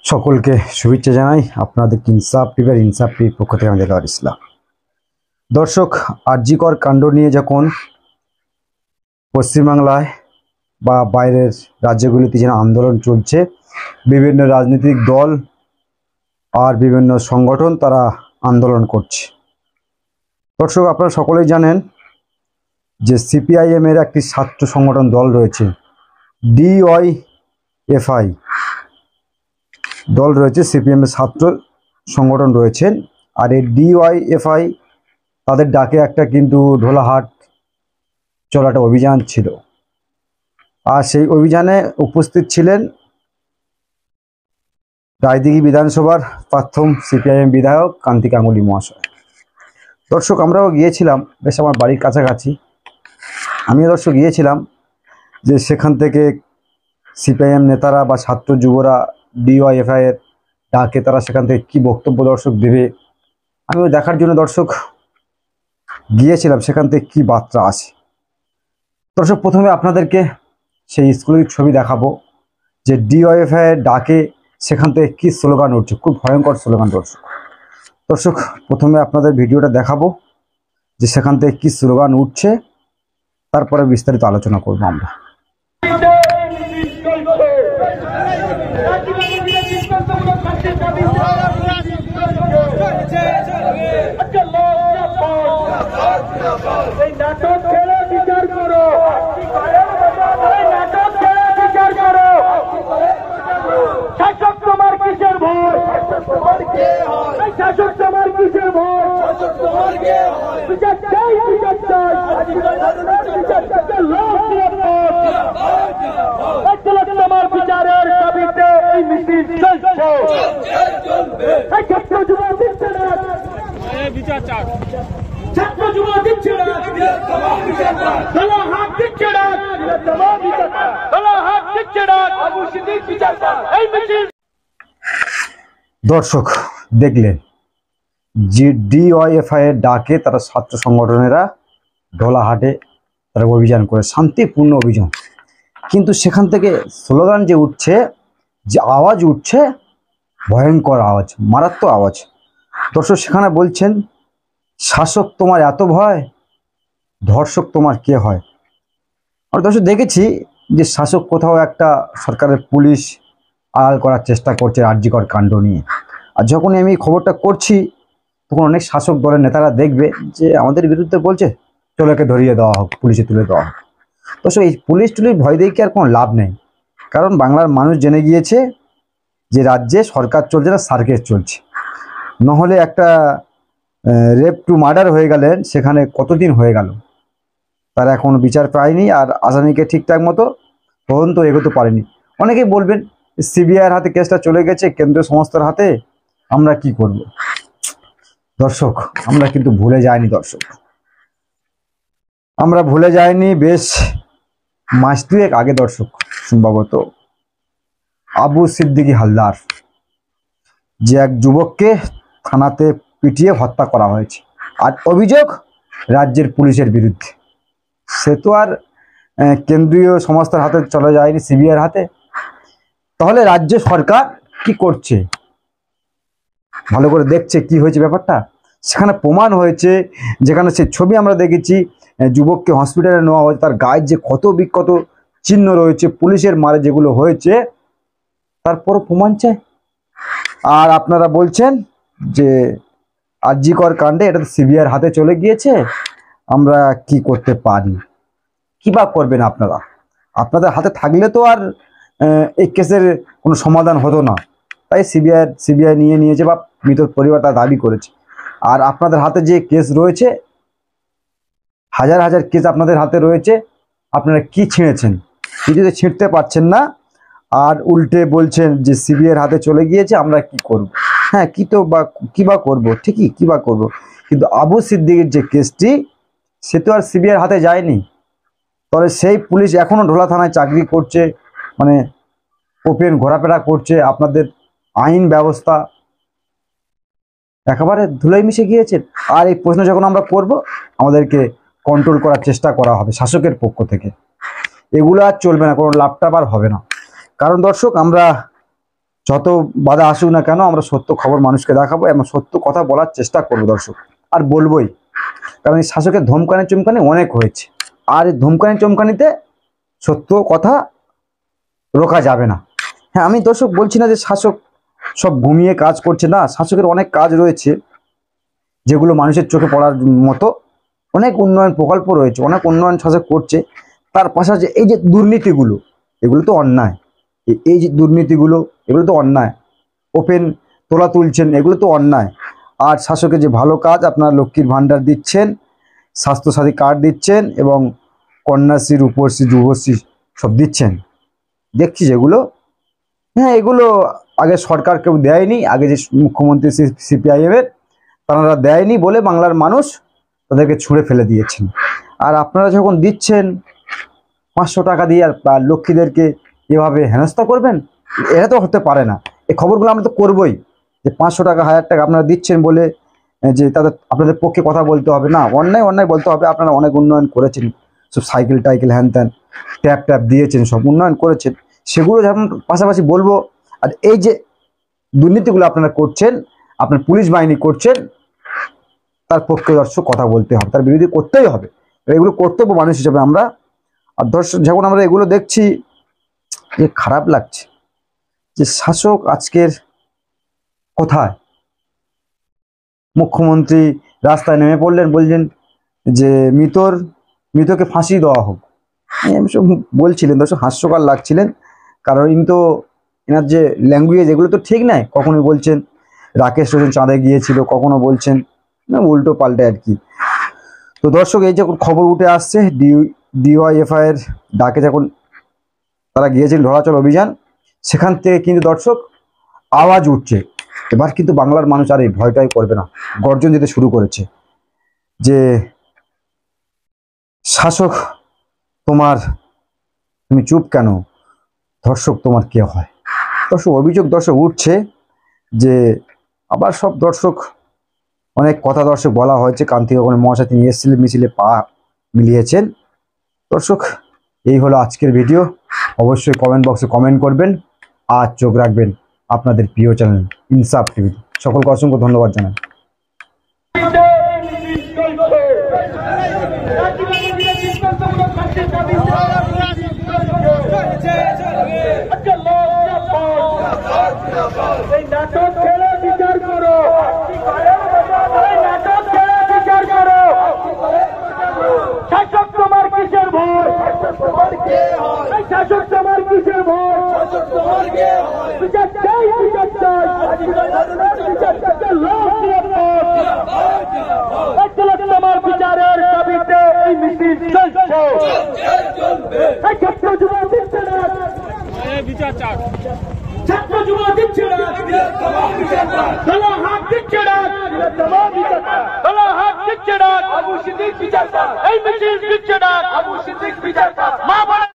সকলকে শুভেচ্ছা জানাই। আপনাদের ইনসাফ টিভির ইনসাফ টিভির পক্ষ থেকে আমি দেলোয়ার ইসলাম। দর্শক, আরজি কর কাণ্ড নিয়ে যখন পশ্চিমবাংলায় বা বাইরের রাজ্যগুলিতে যেন আন্দোলন চলছে, বিভিন্ন রাজনৈতিক দল আর বিভিন্ন সংগঠন তারা আন্দোলন করছে। দর্শক, আপনারা সকলেই জানেন যে সিপিআইএম এর একটি ছাত্র সংগঠন দল রয়েছে, ডিওয়াইএফআই দল রয়েছে, সিপিএম এর ছাত্র সংগঠন রয়েছেন। আর এই ডিওয়াইএফআই তাদের ডাকে একটা কিন্তু ঢোলাহাট চলাটা অভিযান ছিল, আর সেই অভিযানে উপস্থিত ছিলেন রায়দিঘি বিধানসভার প্রাক্তন সিপিআইএম বিধায়ক কান্তি গাঙ্গুলী মহাশয়। দর্শক, আমরাও গিয়েছিলাম, বেশ আমার বাড়ির কাছাকাছি। আমিও দর্শক গিয়েছিলাম যে সেখান থেকে সিপিআইএম নেতারা বা ছাত্র যুবরা ডিওয়াইএফআই এর ডাকে তারা সেখান থেকে কী বক্তব্য দর্শক দেবে, আমিও দেখার জন্য দর্শক গিয়েছিলাম সেখান থেকে কী বার্তা আছে। দর্শক, প্রথমে আপনাদেরকে সেই স্কুলের ছবি দেখাবো যে ডিওয়াইএফআই এর ডাকে সেখান থেকে কী স্লোগান উঠছে, খুব ভয়ঙ্কর স্লোগান। দর্শক প্রথমে আপনাদের ভিডিওটা দেখাবো যে সেখান থেকে কী স্লোগান উঠছে, তারপরে বিস্তারিত আলোচনা করবো আমরা। দর্শক দেখলেন যে ডিওয়াইএফআই এর ডাকে তারা ছাত্র সংগঠনেরা ঢোলাহাটে তারা অভিযান করে, শান্তিপূর্ণ অভিযান, কিন্তু সেখান থেকে স্লোগান যে উঠছে, যে আওয়াজ উঠছে, ভয়ঙ্কর আওয়াজ, মারাত্মক আওয়াজ। দর্শক সেখানে বলছেন, শাসক তোমার এত ভয়, ধর্ষক তোমার কে হয়। আর দর্শক দেখেছি যে শাসক কোথাও একটা সরকারের পুলিশ আড়াল করার চেষ্টা করছে আরজি কর কাণ্ড নিয়ে। আর যখনই আমি খবরটা করছি তখন অনেক শাসক দলের নেতারা দেখবে যে আমাদের বিরুদ্ধে বলছে, চলোকে ধরিয়ে দেওয়া হোক, পুলিশে তুলে দেওয়া হোক। দর্শক, এই পুলিশ ভয় দিয়ে কি আর কোনো লাভ নেই, কারণ বাংলার মানুষ জেনে গিয়েছে যে রাজ্যে সরকার চলছে না, সার্কেস চলছে। নহলে একটা রেপ টু মার্ডার হয়ে গেলেন, সেখানে কতদিন হয়ে গেল, তারা এখনো বিচার পায়নি, আর আসামিকে ঠিকঠাক মতো তদন্ত এগোতে পারেনি। অনেকেই বলবেন সিবিআইয়ের হাতে কেসটা চলে গেছে, কেন্দ্রীয় সংস্থার হাতে, আমরা কি করব। দর্শক, আমরা কিন্তু ভুলে যাইনি। দর্শক, আমরা ভুলে যাইনি। বেশ মাস দুয়েক আগে দর্শক সম্ভবত আবু সিদ্দিকী হালদার যে এক যুবককে থানাতে পিটিয়ে হত্যা করা হয়েছে, আর অভিযোগ রাজ্যের পুলিশের বিরুদ্ধে। সে তো আর কেন্দ্রীয় সংস্থার হাতে চলে যায়নি, সিবিআইয়ের হাতে। তাহলে রাজ্য সরকার কি করছে, ভালো করে দেখছে কি হয়েছে ব্যাপারটা। সেখানে প্রমাণ হয়েছে, যেখানে সে ছবি আমরা দেখেছি, যুবককে হসপিটালে নেওয়া হয়েছে, তার গায়ে যে ক্ষত বিক্ষত চিহ্ন রয়েছে পুলিশের মারে যেগুলো হয়েছে, তারপরও প্রমাণ চাই। আর আপনারা বলছেন যে আরজি কর কাণ্ডে এটা তো সিবিআইয়ের হাতে চলে গিয়েছে, আমরা কি করতে পারি, কি বা করবেন আপনারা। আপনাদের হাতে থাকলে তো আর এই কেসের কোনো সমাধান হতো না, তাই সিবিআই নিয়ে নিয়েছে বা মৃত পরিবার তার দাবি করেছে। আর আপনাদের হাতে যে কেস রয়েছে, হাজার হাজার কেস আপনাদের হাতে রয়েছে, আপনারা কি ছিঁড়েছেন, কিছুতে ছিঁড়তে পারছেন না, আর উল্টে বলছেন যে সিবিআইয়ের হাতে চলে গিয়েছে, আমরা কি করব। হ্যাঁ, কি বা করবো, ঠিকই কি বা করবো, কিন্তু আবু সিদ্দিকীর যে কেসটি, সে তো আর সিবিআইয়ের হাতে যায়নি। তবে সেই পুলিশ এখনো ঢোলা থানায় চাকরি করছে, মানে ওপেন ঘোরাফেরা করছে। আপনাদের আইন ব্যবস্থা একেবারে ধুলোয় মিশে গিয়েছে। আর এই প্রশ্ন যখন আমরা করব, আমাদেরকে কন্ট্রোল করার চেষ্টা করা হবে শাসকের পক্ষ থেকে। এগুলো আর চলবে না, কোনো লাভটা আর হবে না। কারণ দর্শক, আমরা যত বাধা আসুক না কেন আমরা সত্য খবর মানুষকে দেখাবো এবং সত্য কথা বলার চেষ্টা করবো দর্শক, আর বলবোই। কারণ এই শাসকের ধমকানি চমকানি অনেক হয়েছে, আর এই ধমকানি চমকানিতে সত্য কথা রোকা যাবে না। হ্যাঁ, আমি দর্শক বলছি না যে শাসক সব ঘুমিয়ে কাজ করছে, না, শাসকের অনেক কাজ রয়েছে যেগুলো মানুষের চোখে পড়ার মতো। অনেক উন্নয়ন প্রকল্প রয়েছে, অনেক উন্নয়ন শাসক করছে। তার পাশাপাশি এই যে দুর্নীতিগুলো, এগুলো তো অন্যায়। এই যে দুর্নীতিগুলো, এগুলো তো অন্যায়। ওপেন তোলা তুলছেন, এগুলো তো অন্যায়। আর শাসকের যে ভালো কাজ, আপনারা লক্ষ্মীর ভাণ্ডার দিচ্ছেন, স্বাস্থ্যসাথী কার্ড দিচ্ছেন এবং কন্যাশ্রী, রূপশ্রী, যুবশ্রী সব দিচ্ছেন, দেখছি যেগুলো। হ্যাঁ, এগুলো আগে সরকার কেউ দেয়নি, আগে যে মুখ্যমন্ত্রী সিপিআইএমের তারা দেয়নি বলে বাংলার মানুষ তাদেরকে ছুঁড়ে ফেলে দিয়েছেন। আর আপনারা যখন দিচ্ছেন 500 টাকা দিয়ে আর লক্ষ্মীদেরকে এভাবে হেনস্থা করবেন, এটা তো হতে পারে না। এই খবরগুলো আমরা তো করবোই, যে 500 টাকা 1000 টাকা আপনারা দিচ্ছেন বলে যে তাদের আপনাদের পক্ষে কথা বলতে হবে না, অন্যায় অন্যায় বলতে হবে। আপনারা অনেক উন্নয়ন করেছেন, সব সাইকেল টাইকেল হ্যান ত্যান ট্যাপ ট্যাপ দিয়েছেন, সব উন্নয়ন করেছেন, সেগুলো যেমন পাশাপাশি বলবো। আর এই যে দুর্নীতিগুলো আপনারা করছেন, আপনার পুলিশ বাহিনী করছেন, তার পক্ষে দর্শক কথা বলতে হবে, তার বিরোধী করতেই হবে। এগুলো কর্তব্য মানুষ হিসেবে আমরা। আর দর্শক যখন আমরা এগুলো দেখছি, যে খারাপ লাগছে যে শাসক আজকের কোথায়। মুখ্যমন্ত্রী রাস্তায় নেমে পড়লেন, বলছেন যে মৃতকে ফাঁসি দেওয়া হোক। আমি সব বলছিলেন দর্শক, হাস্যকর লাগছিলেন। কারণ ইনি তো, এনার যে ল্যাঙ্গুয়েজ, এগুলো তো ঠিক নাই। কখনোই বলছেন রাকেশ রোশন চাঁদে গিয়েছিল, কখনো বলছেন উল্টো পাল্টে আর কি। তো দর্শক, এই যখন খবর উঠে আসছে ডিওয়াইএফআই এর ডাকে যখন তারা গিয়েছেন ধরাচল অভিযান, সেখান থেকে কিন্তু দর্শক আওয়াজ উঠছে। এবার কিন্তু বাংলার মানুষ আর এই ভয়টাই করবে না, গর্জন দিতে শুরু করেছে যে শাসক তুমি চুপ কেন, ধর্ষক তোমার কে হয়। দর্শক অভিযোগ দর্শক উঠছে যে আবার সব দর্শক অনেক কথা দর্শক বলা হয়েছে, কান থেকে কোনো মহাশয় তিনি এসেছিলেন, মিছিলে পা মিলিয়েছেন। দর্শক, এই হলো আজকের ভিডিও। অবশ্যই কমেন্ট বক্সে কমেন্ট করবেন আর চোখ রাখবেন আপনাদের প্রিয় চ্যানেল ইনসাফ টিভি। সকলকে অসংখ্য ধন্যবাদ জানাই। ছাত্র যুব দিচ্ছে না, দলা হাত দিচ্ছে না, দলা হাত দিচ্ছে না, আবু সিদ্দিক বিচার, এই মিছিল দিচ্ছে না, আবু সিদ্দিক বিচার।